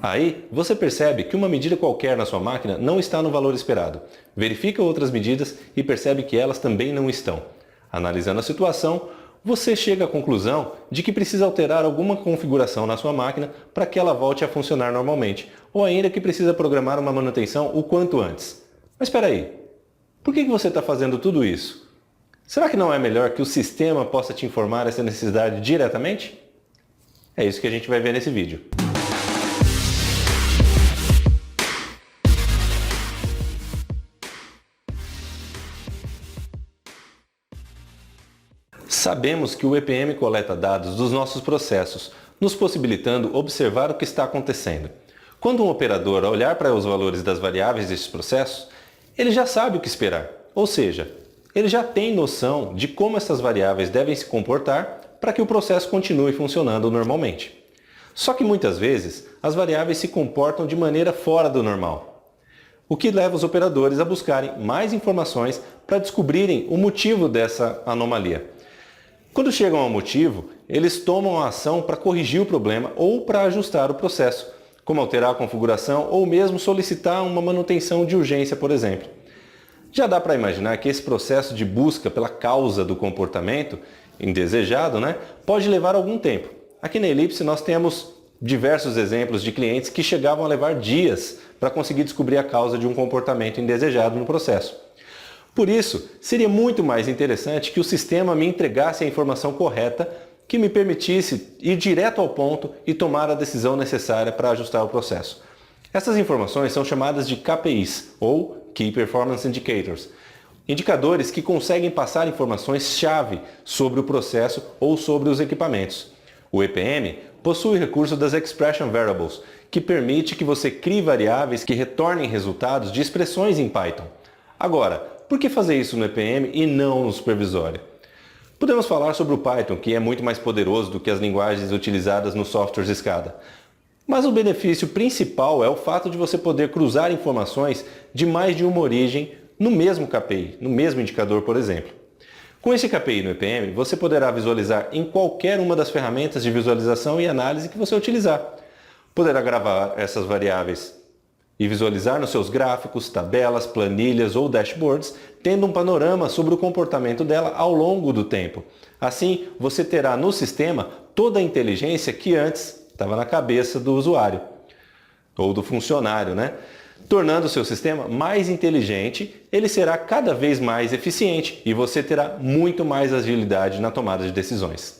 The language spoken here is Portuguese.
Aí, você percebe que uma medida qualquer na sua máquina não está no valor esperado. Verifica outras medidas e percebe que elas também não estão. Analisando a situação, você chega à conclusão de que precisa alterar alguma configuração na sua máquina para que ela volte a funcionar normalmente, ou ainda que precisa programar uma manutenção o quanto antes. Mas espera aí, por que você está fazendo tudo isso? Será que não é melhor que o sistema possa te informar essa necessidade diretamente? É isso que a gente vai ver nesse vídeo. Sabemos que o EPM coleta dados dos nossos processos, nos possibilitando observar o que está acontecendo. Quando um operador olhar para os valores das variáveis desses processos, ele já sabe o que esperar, ou seja, ele já tem noção de como essas variáveis devem se comportar para que o processo continue funcionando normalmente. Só que muitas vezes as variáveis se comportam de maneira fora do normal, o que leva os operadores a buscarem mais informações para descobrirem o motivo dessa anomalia. Quando chegam ao motivo, eles tomam a ação para corrigir o problema ou para ajustar o processo, como alterar a configuração ou mesmo solicitar uma manutenção de urgência, por exemplo. Já dá para imaginar que esse processo de busca pela causa do comportamento indesejado, pode levar algum tempo. Aqui na Ellipse nós temos diversos exemplos de clientes que chegavam a levar dias para conseguir descobrir a causa de um comportamento indesejado no processo. Por isso, seria muito mais interessante que o sistema me entregasse a informação correta que me permitisse ir direto ao ponto e tomar a decisão necessária para ajustar o processo. Essas informações são chamadas de KPIs, ou Key Performance Indicators, indicadores que conseguem passar informações-chave sobre o processo ou sobre os equipamentos. O EPM possui o recurso das Expression Variables, que permite que você crie variáveis que retornem resultados de expressões em Python. Agora, por que fazer isso no EPM e não no supervisório? Podemos falar sobre o Python, que é muito mais poderoso do que as linguagens utilizadas nos softwares SCADA. Mas o benefício principal é o fato de você poder cruzar informações de mais de uma origem no mesmo KPI, no mesmo indicador, por exemplo. Com esse KPI no EPM, você poderá visualizar em qualquer uma das ferramentas de visualização e análise que você utilizar. Poderá gravar essas variáveis e visualizar nos seus gráficos, tabelas, planilhas ou dashboards, tendo um panorama sobre o comportamento dela ao longo do tempo. Assim, você terá no sistema toda a inteligência que antes estava na cabeça do usuário, ou do funcionário, Tornando o seu sistema mais inteligente, ele será cada vez mais eficiente e você terá muito mais agilidade na tomada de decisões.